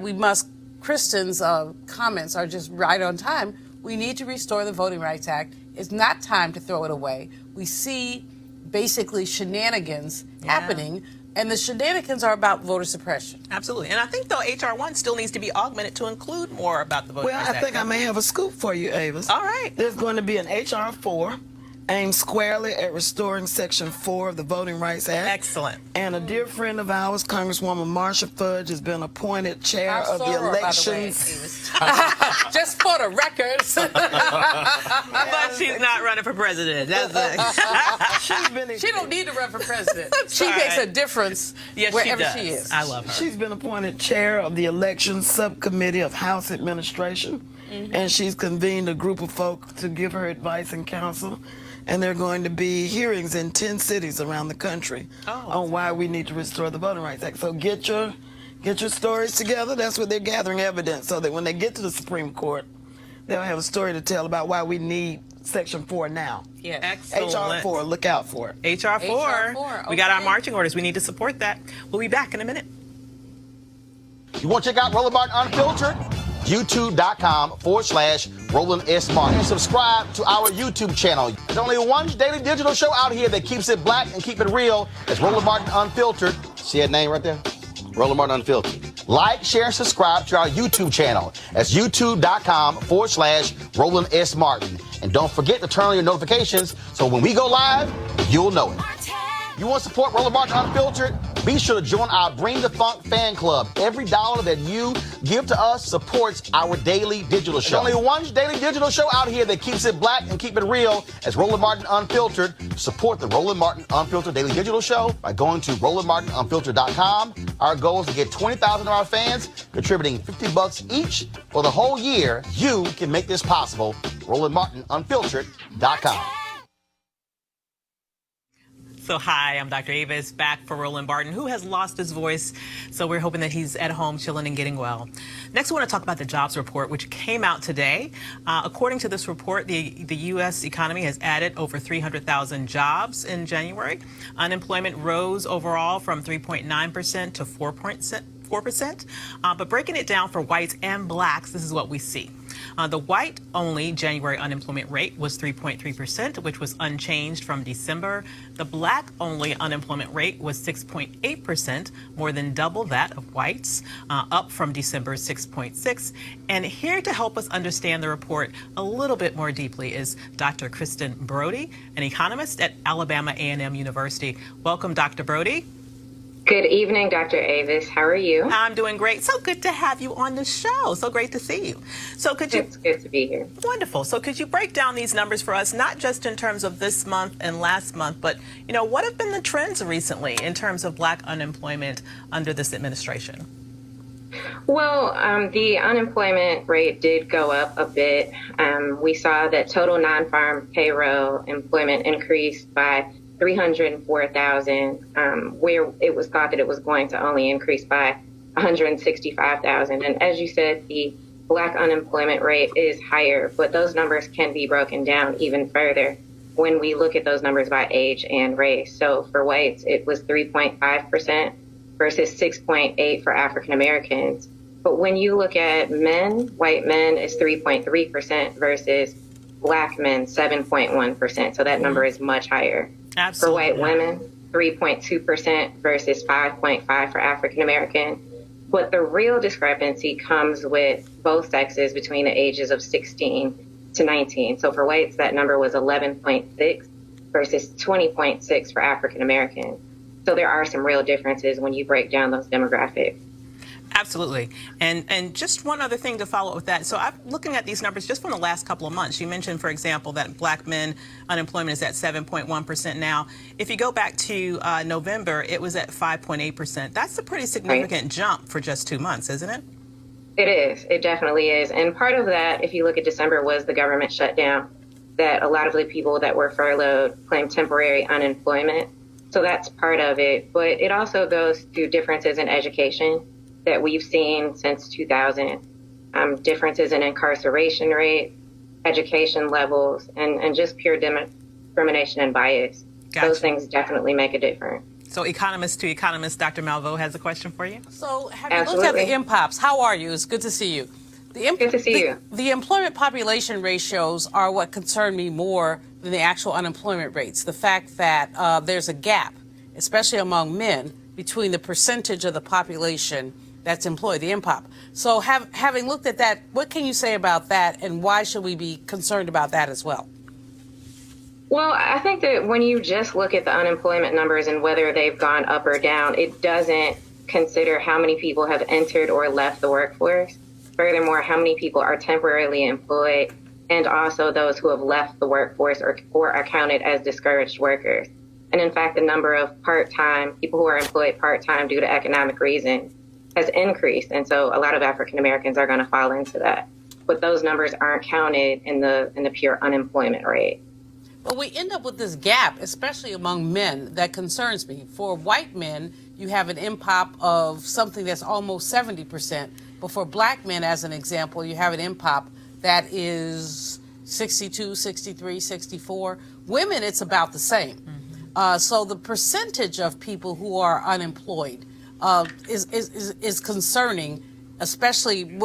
Kristen's comments are just right on time. We need to restore the Voting Rights Act. It's not time to throw it away. We see basically shenanigans happening, and the shenanigans are about voter suppression. Absolutely. And I think, though, H.R. 1 still needs to be augmented to include more about the Voting Rights Act. Well, I think I may have a scoop for you, Avis. All right. There's going to be an H.R. 4 aimed squarely at restoring Section 4 of the Voting Rights Act. Excellent. And a dear friend of ours, Congresswoman Marsha Fudge, has been appointed chair of the elections. Just for the record. But she's not running for president. She don't need to run for president. She makes a difference wherever she is. I love her. She's been appointed chair of the Elections Subcommittee of House Administration, and she's convened a group of folk to give her advice and counsel. And there are going to be hearings in 10 cities around the country on why we need to restore the Voting Rights Act. So get your Get your stories together. That's what they're gathering evidence so that when they get to the Supreme Court, they'll have a story to tell about why we need Section 4 now. Yes. Excellent. HR 4, look out for it. HR 4. Okay. We got our marching orders. We need to support that. We'll be back in a minute. You want to check out Roland Martin Unfiltered? YouTube.com/Roland S. Martin. And subscribe to our YouTube channel. There's only one daily digital show out here that keeps it black and keep it real. It's Roland Martin Unfiltered. See that name right there? Roland Martin Unfiltered. Like, share, and subscribe to our YouTube channel. That's YouTube.com/Roland S. Martin. And don't forget to turn on your notifications so when we go live, you'll know it. You want to support Roland Martin Unfiltered? Be sure to join our Bring the Funk fan club. Every dollar that you give to us supports our daily digital show. There's only one daily digital show out here that keeps it black and keep it real. It's Roland Martin Unfiltered. Support the Roland Martin Unfiltered daily digital show by going to RolandMartinUnfiltered.com. Our goal is to get 20,000 of our fans contributing $50 each for the whole year. You can make this possible. RolandMartinUnfiltered.com. So hi, I'm Dr. Avis, back for Roland Martin, who has lost his voice. So we're hoping that he's at home chilling and getting well. Next, we want to talk about the jobs report, which came out today. According to this report, the U.S. economy has added over 300,000 jobs in January. Unemployment rose overall from 3.9% to 4%. But breaking it down for whites and blacks, this is what we see. The white-only January unemployment rate was 3.3%, which was unchanged from December. The black-only unemployment rate was 6.8%, more than double that of whites, up from December's 6.6%. And here to help us understand the report a little bit more deeply is Dr. Kristen Brody, an economist at Alabama A&M University. Welcome, Dr. Brody. Good evening, Dr. Avis. How are you? I'm doing great. So good to have you on the show. So great to see you. So could you? It's good to be here. Wonderful. So could you break down these numbers for us, not just in terms of this month and last month, but what have been the trends recently in terms of black unemployment under this administration? Well, the unemployment rate did go up a bit. We saw that total non-farm payroll employment increased by 304,000, where it was thought that it was going to only increase by 165,000. And as you said, the black unemployment rate is higher, but those numbers can be broken down even further when we look at those numbers by age and race. So for whites, it was 3.5% versus 6.8% for African Americans. But when you look at men, white men is 3.3% versus black men, 7.1%. So that number is much higher. Absolutely. For white women, 3.2% versus 5.5% for African American. But the real discrepancy comes with both sexes between the ages of 16 to 19. So for whites, that number was 11.6 versus 20.6 for African American. So there are some real differences when you break down those demographics. Absolutely. And just one other thing to follow up with that. So I'm looking at these numbers just from the last couple of months. You mentioned, for example, that black men unemployment is at 7.1% now. If you go back to November, it was at 5.8%. That's a pretty significant jump for just 2 months, isn't it? It is. It definitely is. And part of that, if you look at December, was the government shutdown, that a lot of the people that were furloughed claimed temporary unemployment. So that's part of it. But it also goes to differences in education that we've seen since 2000, differences in incarceration rate, education levels, and just pure discrimination and bias. Gotcha. Those things definitely make a difference. So economist to economist, Dr. Malveaux has a question for you. So have you looked at the MPOPs? How are you? It's good to see you. Good to see you. The employment population ratios are what concern me more than the actual unemployment rates. The fact that there's a gap, especially among men, between the percentage of the population that's employed, the MPOP. So having looked at that, what can you say about that, and why should we be concerned about that as well? Well, I think that when you just look at the unemployment numbers and whether they've gone up or down, it doesn't consider how many people have entered or left the workforce. Furthermore, how many people are temporarily employed, and also those who have left the workforce or are counted as discouraged workers. And in fact, the number of people who are employed part-time due to economic reasons has increased. And so a lot of African Americans are going to fall into that. But those numbers aren't counted in the pure unemployment rate. But we end up with this gap, especially among men, that concerns me. For white men, you have an impop of something that's almost 70%. But for black men, as an example, you have an impop that is 62, 63, 64. Women, it's about the same. So the percentage of people who are unemployed is concerning, especially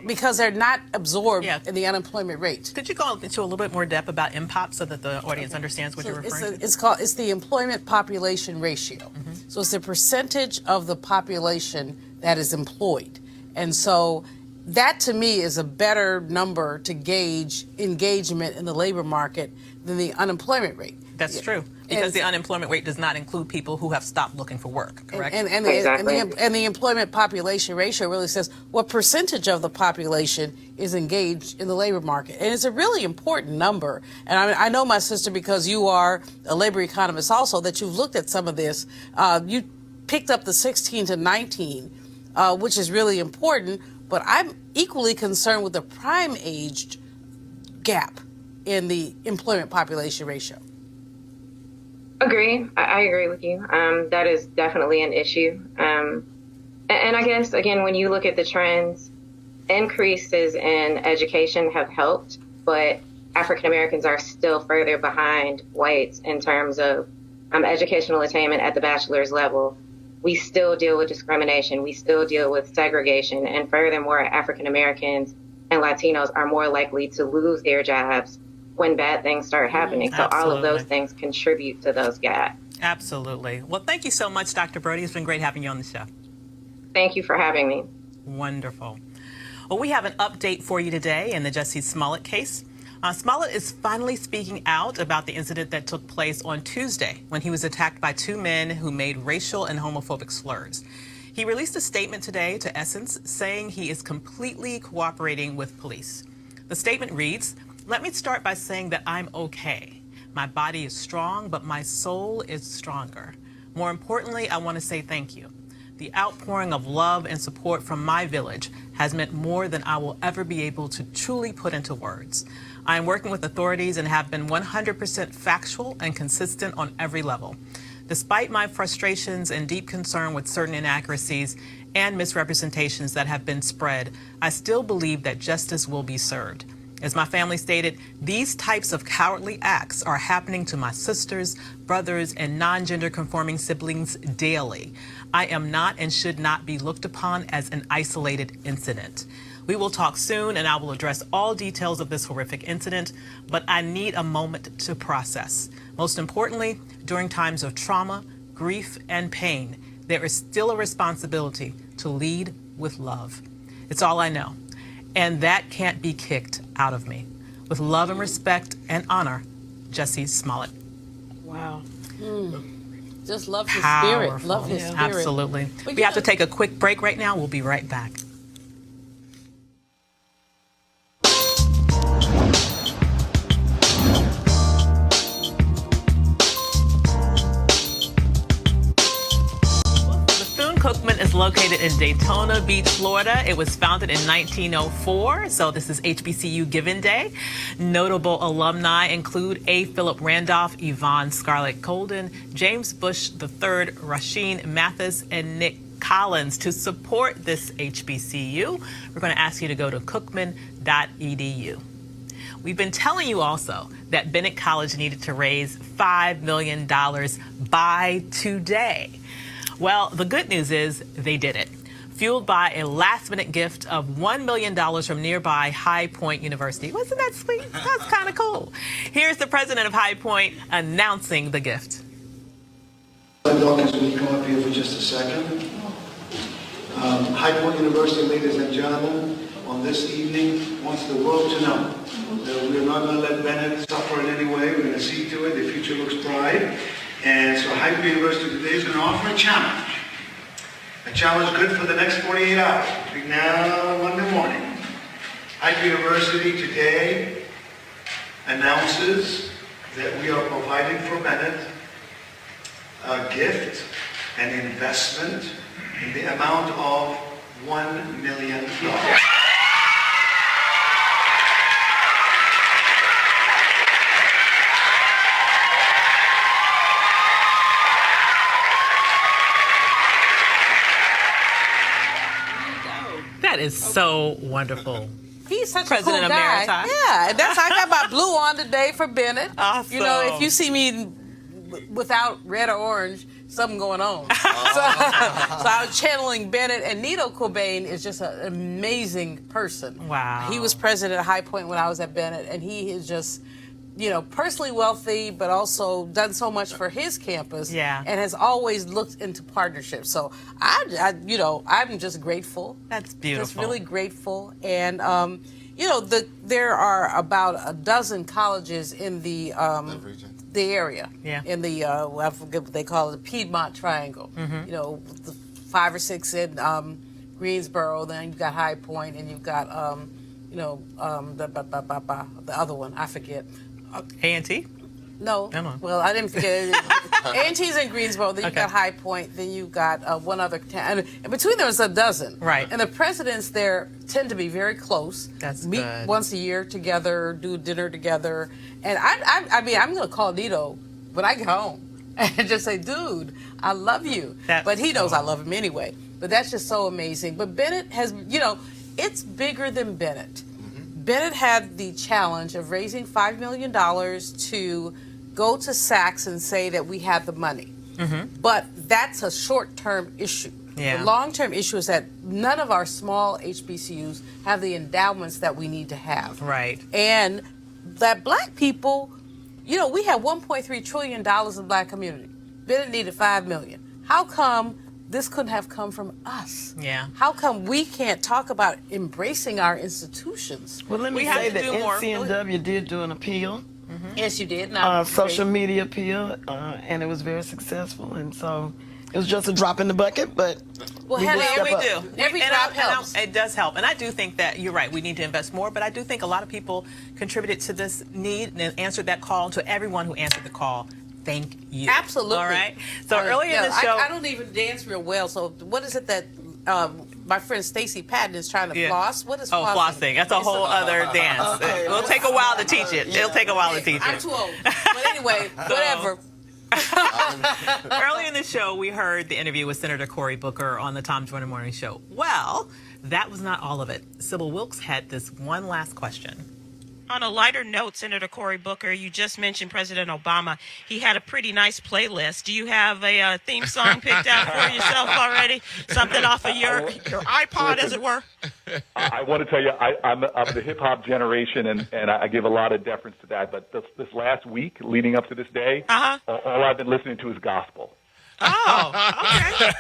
because they're not absorbed in the unemployment rate. Could you go into a little bit more depth about IMPOP so that the audience understands what you're referring to? It's the employment population ratio. So it's the percentage of the population that is employed. And so that to me is a better number to gauge engagement in the labor market than the unemployment rate. That's true. Because the unemployment rate does not include people who have stopped looking for work, correct? And the employment population ratio really says what percentage of the population is engaged in the labor market. And it's a really important number. And I know, my sister, because you are a labor economist also, that you've looked at some of this. You picked up the 16 to 19, which is really important. But I'm equally concerned with the prime-aged gap in the employment population ratio. Agree. I agree with you. That is definitely an issue. And I guess, again, when you look at the trends, increases in education have helped, but African Americans are still further behind whites in terms of educational attainment at the bachelor's level. We still deal with discrimination. We still deal with segregation. And furthermore, African Americans and Latinos are more likely to lose their jobs when bad things start happening. So all of those things contribute to those gaps. Absolutely. Well, thank you so much, Dr. Brody. It's been great having you on the show. Thank you for having me. Wonderful. Well, we have an update for you today in the Jussie Smollett case. Smollett is finally speaking out about the incident that took place on Tuesday when he was attacked by two men who made racial and homophobic slurs. He released a statement today to Essence saying he is completely cooperating with police. The statement reads, "Let me start by saying that I'm okay. My body is strong, but my soul is stronger. More importantly, I want to say thank you. The outpouring of love and support from my village has meant more than I will ever be able to truly put into words. I am working with authorities and have been 100% factual and consistent on every level. Despite my frustrations and deep concern with certain inaccuracies and misrepresentations that have been spread, I still believe that justice will be served. As my family stated, these types of cowardly acts are happening to my sisters, brothers, and non-gender conforming siblings daily. I am not and should not be looked upon as an isolated incident. We will talk soon and I will address all details of this horrific incident, but I need a moment to process. Most importantly, during times of trauma, grief, and pain, there is still a responsibility to lead with love. It's all I know. And that can't be kicked out of me. With love and respect and honor, Jussie Smollett." Wow. Just love his spirit. Love his spirit. Absolutely. We have to take a quick break right now. We'll be right back. Cookman is located in Daytona Beach, Florida. It was founded in 1904, so this is HBCU Giving Day. Notable alumni include A. Philip Randolph, Yvonne Scarlett Colden, James Bush III, Rasheen Mathis, and Nick Collins. To support this HBCU, we're going to ask you to go to cookman.edu. We've been telling you also that Bennett College needed to raise $5 million by today. Well, the good news is they did it, fueled by a last-minute gift of $1 million from nearby High Point University. Wasn't that sweet? That's kind of cool. Here's the president of High Point announcing the gift. Dawkins, will you come up here for just a second? High Point University, ladies and gentlemen, on this evening, wants the world to know that we're not going to let Bennett suffer in any way. We're going to see to it. The future looks bright. And so High Point University today is going to offer a challenge. A challenge good for the next 48 hours, between now and Monday morning. High Point University today announces that we are providing for Bennett a gift, an investment in the amount of $1 million. That is so wonderful. He's such President a cool guy. Emeritus. Yeah, and that's I got my blue on today for Bennett. Awesome. You know, if you see me without red or orange, something going on. So I was channeling Bennett, and Nito Cobain is just an amazing person. Wow. He was president at High Point when I was at Bennett, and he is just, you know, personally wealthy, but also done so much for his campus. Yeah. And has always looked into partnerships. So I'm just grateful. That's beautiful. Just really grateful. And you know, there are about a dozen colleges in the area. Yeah. In the I forget what they call it, the Piedmont Triangle. Mhm. You know, the 5 or 6 in Greensboro. Then you've got High Point, and you've got the other one. I forget. A&T? No. Come Well, I didn't forget. A&T's in Greensboro. Then you've got High Point. Then you've got one other town. And between them is a dozen. Right. And the presidents there tend to be very close. That's Meet good. once a year together, do dinner together. And I mean, I'm going to call Nito when I get home and just say, dude, I love you. But he knows I love him anyway. But that's just so amazing. But Bennett has, you know, it's bigger than Bennett. Bennett had the challenge of raising $5 million to go to Saks and say that we have the money. But that's a short-term issue. Yeah. The long-term issue is that none of our small HBCUs have the endowments that we need to have. Right. And that black people, you know, we have $1.3 trillion in the black community. Bennett needed $5 million. How come this couldn't have come from us? Yeah. How come we can't talk about embracing our institutions? Well, let me say that NCNW did do an appeal. Yes, you did. Social media appeal, and it was very successful. And so it was just a drop in the bucket, but Well, we did step we up. do. Every drop helps. It does help. And I do think that you're right. We need to invest more. But I do think a lot of people contributed to this need and answered that call. To everyone who answered the call, thank you. Absolutely. All right. So earlier in the show. I don't even dance real well. So what is it that my friend Stacey Patton is trying to floss? What is flossing? Flossing. That's a whole other dance. Okay. It'll take a while to teach it. It'll take a while to teach it. I'm too old. But anyway, whatever. Earlier in the show, we heard the interview with Senator Cory Booker on the Tom Joyner Morning Show. Well, that was not all of it. Sybil Wilkes had this one last question. On a lighter note, Senator Cory Booker, you just mentioned President Obama. He had a pretty nice playlist. Do you have a theme song picked out for yourself already? Something off of your iPod, as it were? I want to tell you, I'm the hip-hop generation, and I give a lot of deference to that. But this last week, leading up to this day, all I've been listening to is gospel. Oh, okay.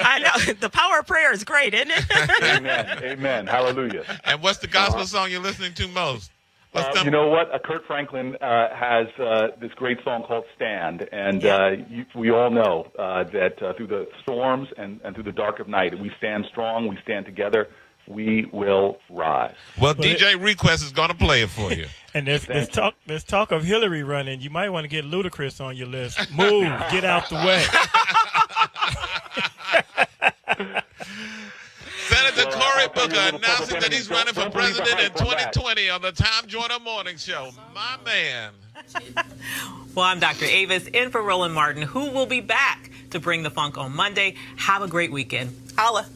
I know. The power of prayer is great, isn't it? Amen. Amen. Hallelujah. And what's the gospel song you're listening to most? You know what? Kurt Franklin has this great song called Stand. And we all know that through the storms and through the dark of night, we stand strong, we stand together, we will rise. Well, DJ Request is going to play it for you. And there's talk of Hillary running. You might want to get Ludacris on your list. Move, get out the way. Senator Cory Booker announcing that he's running for president in 2020 on the Tom Joyner Morning Show. My man. Well, I'm Dr. Avis, in for Roland Martin, who will be back to bring the funk on Monday. Have a great weekend. Holla.